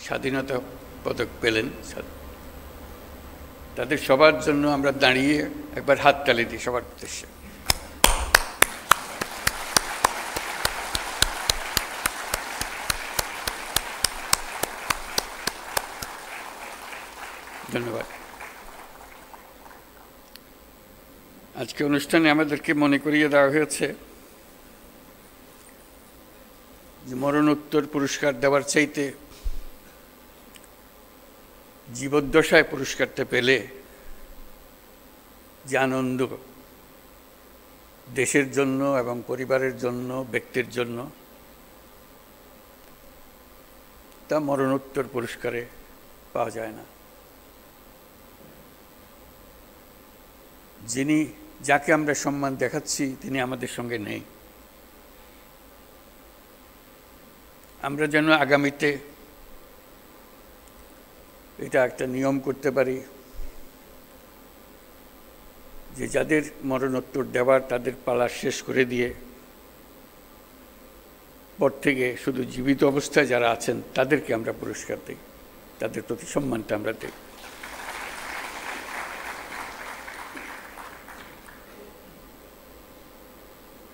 স্বাধীনতা পদক পেলেন, তাদের সবার জন্য আমরা দাঁড়িয়ে একবার হাততালি দিই সবার উদ্দেশ্যে। ধন্যবাদ। আজকে অনুষ্ঠানে আমাদেরকে মনে করিয়ে দেওয়া হয়েছে যে মরণোত্তর পুরস্কার দেওয়ার চাইতে জীবদ্দশায় পুরস্কারটা পেলে যে আনন্দ দেশের জন্য এবং পরিবারের জন্য, ব্যক্তির জন্য, তা মরণোত্তর পুরস্কারে পাওয়া যায় না। যাকে আমরা সম্মান দেখাচ্ছি তিনি আমাদের সঙ্গে নেই। আমরা যেন আগামীতে এটা একটা নিয়ম করতে পারি যে যাদের মরণোত্তর দেওয়ার তাদের পালা শেষ করে দিয়ে পর থেকে শুধু জীবিত অবস্থায় যারা আছেন তাদেরকে আমরা পুরস্কার দিই, তাদের প্রতি সম্মানটা আমরা দিই।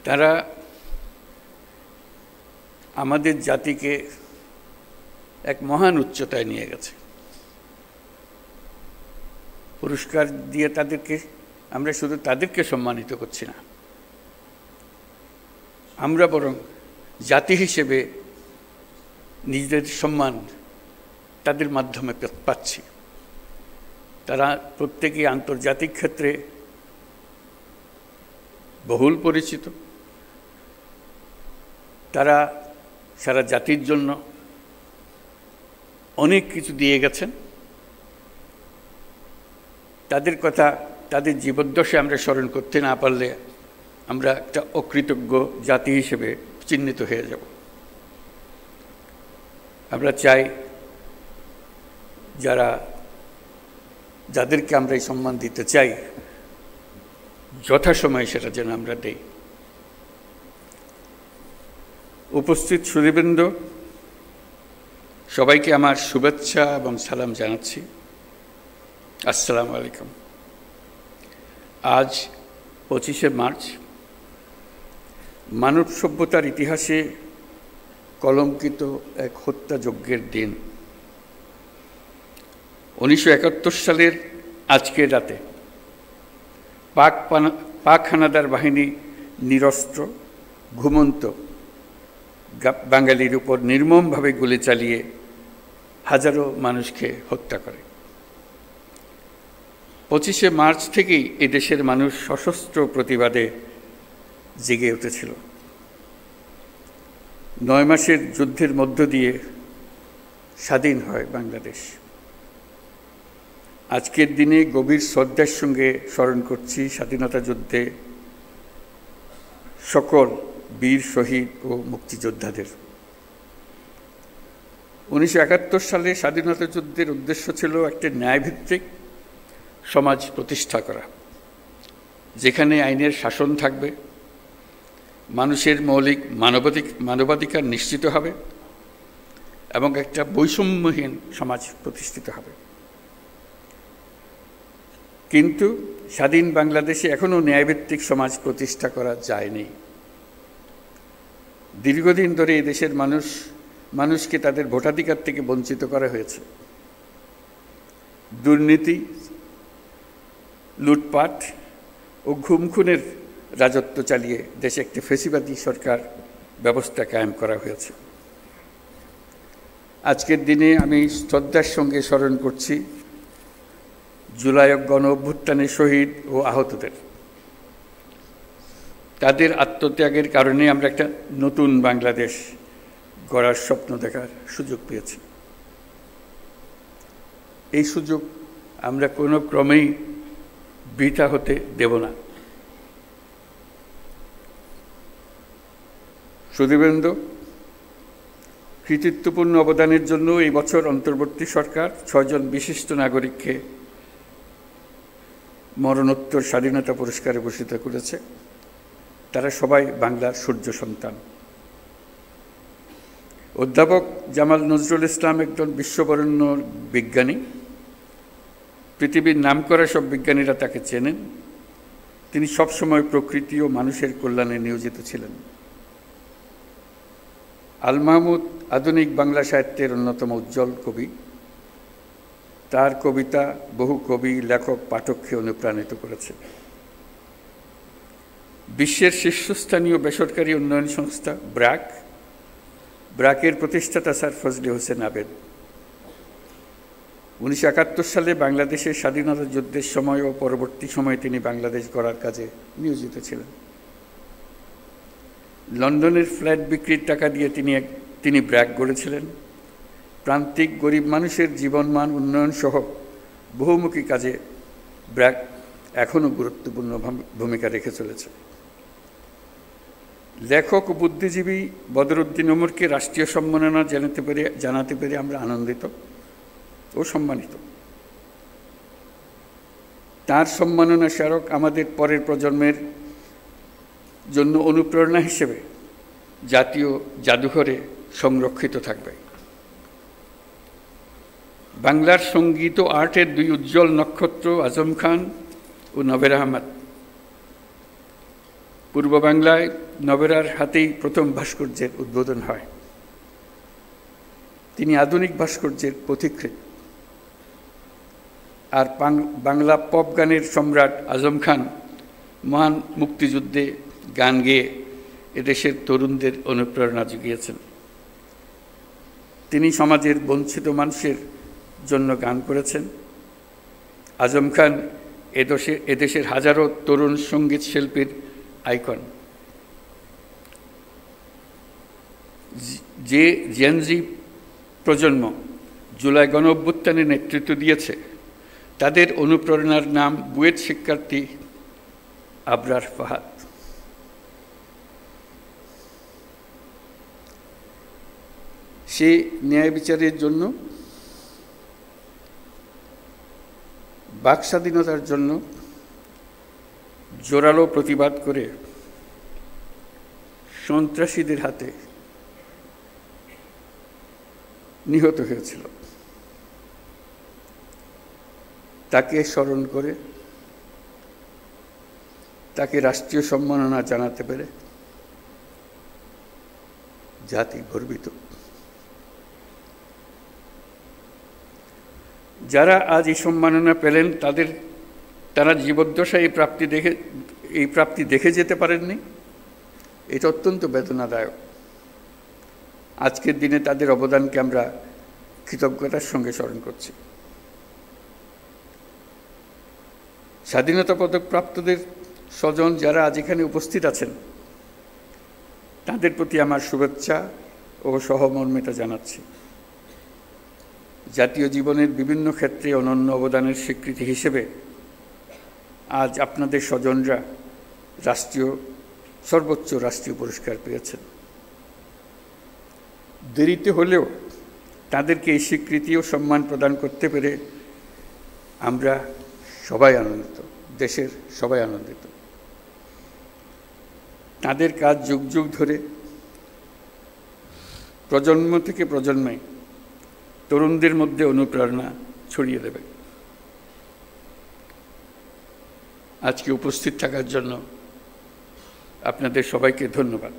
তারা আমাদের জাতিকে এক মহান উচ্চতায় নিয়ে গেছে। পুরস্কার দিয়ে আমরা শুধু তাদেরকে সম্মানিত করছি না, আমরা বরং জাতি হিসেবে নিজেদের সম্মান তাদের মাধ্যমে পাচ্ছি। তারা প্রত্যেকেই আন্তর্জাতিক ক্ষেত্রে বহুল পরিচিত। তারা সারা জাতির জন্য অনেক কিছু দিয়ে গেছেন। তাদের কথা, তাদের জীবদ্দশায় আমরা স্মরণ করতে না পারলে আমরা একটা অকৃতজ্ঞ জাতি হিসেবে চিহ্নিত হয়ে যাব। আমরা চাই যাদেরকে আমরা এই সম্মান দিতে চাই যথাসময়ে সেটা যেন আমরা দেই। উপস্থিত সুধীবৃন্দ, সবাইকে আমার শুভেচ্ছা এবং সালাম জানাচ্ছি। আসসালামু আলাইকুম। আজ 25শে মার্চ মানব সভ্যতার ইতিহাসে কলঙ্কিত এক হত্যাযজ্ঞের দিন। 1971 সালের আজকের রাতে পাক হানাদার বাহিনী নিরস্ত্র ঘুমন্ত বাঙালির উপর নির্মমভাবে গুলি চালিয়ে হাজারো মানুষকে হত্যা করে। 25শে মার্চ থেকেই এদেশের মানুষ সশস্ত্র প্রতিবাদে জেগে উঠেছিল। 9 মাসের যুদ্ধের মধ্য দিয়ে স্বাধীন হয় বাংলাদেশ। আজকের দিনে গভীর শ্রদ্ধার সঙ্গে স্মরণ করছি স্বাধীনতা যুদ্ধে সকল বীর শহীদ ও মুক্তিযোদ্ধাদের। 1971 সালে স্বাধীনতা যুদ্ধের উদ্দেশ্য ছিল একটি ন্যায়ভিত্তিক সমাজ প্রতিষ্ঠা করা, যেখানে আইনের শাসন থাকবে, মানুষের মৌলিক মানবাধিকার নিশ্চিত হবে এবং একটা বৈষম্যহীন সমাজ প্রতিষ্ঠিত হবে। কিন্তু স্বাধীন বাংলাদেশে এখনও ন্যায়ভিত্তিক সমাজ প্রতিষ্ঠা করা যায়নি। দীর্ঘদিন ধরে এই দেশের মানুষকে তাদের ভোটাধিকার থেকে বঞ্চিত করা হয়েছে। দুর্নীতি, লুটপাট ও খুনের রাজত্ব চালিয়ে দেশে একটি ফ্যাসিবাদী সরকার ব্যবস্থা কায়েম করা হয়েছে। আজকের দিনে আমি শ্রদ্ধার সঙ্গে স্মরণ করছি জুলাই গণ অভ্যুত্থানের শহীদ ও আহতদের। তাদের আত্মত্যাগের কারণে আমরা একটা নতুন বাংলাদেশ গড়ার স্বপ্ন দেখার সুযোগ পেয়েছি। এই সুযোগ আমরা কোনো ক্রমেই বৃথা হতে দেব না। সুধীবৃন্দ, কৃতিত্বপূর্ণ অবদানের জন্য এই বছর অন্তর্বর্তী সরকার 6 জন বিশিষ্ট নাগরিককে মরণোত্তর স্বাধীনতা পুরস্কারে ভূষিত করেছে। তারা সবাই বাংলার সূর্য সন্তান। অধ্যাপক জামাল নজরুল ইসলাম একজন বিশ্ববরেণ্য বিজ্ঞানী। পৃথিবীর নামকরা সব বিজ্ঞানীরা তাকে চেনেন। তিনি সবসময় প্রকৃতি ও মানুষের কল্যাণে নিয়োজিত ছিলেন। আল মাহমুদ আধুনিক বাংলা সাহিত্যের অন্যতম উজ্জ্বল কবি। তার কবিতা বহু কবি, লেখক, পাঠককে অনুপ্রাণিত করেছে। বিশ্বের শীর্ষস্থানীয় বেসরকারি উন্নয়ন সংস্থা ব্র্যাকের প্রতিষ্ঠাতা স্যার ফজলে হোসেন আবেদ 1971 সালে বাংলাদেশের স্বাধীনতা যুদ্ধের সময় ও পরবর্তী সময়ে তিনি বাংলাদেশ গড়ার কাজে নিয়োজিত ছিলেন। লন্ডনের ফ্ল্যাট বিক্রির টাকা দিয়ে তিনি ব্র্যাক গড়েছিলেন। প্রান্তিক গরিব মানুষের জীবনমান উন্নয়ন সহ বহুমুখী কাজে ব্র্যাক এখনও গুরুত্বপূর্ণ ভূমিকা রেখে চলেছে। লেখক ও বুদ্ধিজীবী বদরুদ্দিন ওমরকে রাষ্ট্রীয় সম্মাননা জানাতে পেরে আমরা আনন্দিত ও সম্মানিত। তার সম্মাননা স্মারক আমাদের পরের প্রজন্মের জন্য অনুপ্রেরণা হিসেবে জাতীয় জাদুঘরে সংরক্ষিত থাকবে। বাংলার সঙ্গীত ও আর্টের দুই উজ্জ্বল নক্ষত্র আজম খান ও নবের আহমদ। পূর্ব বাংলায় নবেরার হাতেই প্রথম ভাস্কর্যের উদ্বোধন হয়। তিনি আধুনিক ভাস্কর্যের পথিকৃৎ। আর বাংলা পপ গানের সম্রাট আজম খান মহান মুক্তিযুদ্ধে গান গেয়ে এদেশের তরুণদের অনুপ্রেরণা জুগিয়েছেন। তিনি সমাজের বঞ্চিত মানুষের জন্য গান করেছেন। আজম খান এদেশের হাজারো তরুণ সঙ্গীত শিল্পীর আইকন। যে জেনজি প্রজন্ম জুলাই গণঅভ্যুত্থানে নেতৃত্ব দিয়েছে, তাদের অনুপ্রেরণার নাম বুয়েট শিক্ষার্থী আবরার ফাহাদ। সে ন্যায় বিচারের জন্য, বাক স্বাধীনতার জন্য জোরালো প্রতিবাদ করে সন্ত্রাসীদের হাতে নিহত হয়েছিল। তাকে স্মরণ করে, তাকে রাষ্ট্রীয় সম্মাননা জানাতে পেরে জাতি গর্বিত। যারা আজ এই সম্মাননা পেলেন তারা জীবদ্দশায় এই প্রাপ্তি দেখে যেতে পারেননি। এটা অত্যন্ত বেদনাদায়ক। আজকের দিনে তাদের অবদানকে আমরা কৃতজ্ঞতার সঙ্গে স্মরণ করছি। স্বাধীনতা পদক প্রাপ্তদের স্বজন যারা আজ এখানে উপস্থিত আছেন, তাদের প্রতি আমার শুভেচ্ছা ও সহমর্মিতা জানাচ্ছি। জাতীয় জীবনের বিভিন্ন ক্ষেত্রে অনন্য অবদানের স্বীকৃতি হিসেবে আজ আপনাদের স্বজনরা সর্বোচ্চ রাষ্ট্রীয় পুরস্কার পেয়েছেন। দেরিতে হলেও তাদেরকে এই স্বীকৃতি ও সম্মান প্রদান করতে পেরে আমরা সবাই আনন্দিত, দেশের সবাই আনন্দিত। তাদের কাজ যুগ যুগ ধরে প্রজন্ম থেকে প্রজন্মে তরুণদের মধ্যে অনুপ্রেরণা ছড়িয়ে দেবে। আজকে উপস্থিত থাকার জন্য আপনাদের সবাইকে ধন্যবাদ।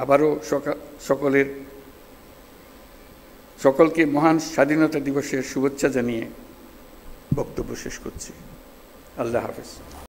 আবারও সকলকে মহান স্বাধীনতা দিবসের শুভেচ্ছা জানিয়ে বক্তব্য শেষ করছি। আল্লাহ হাফেজ।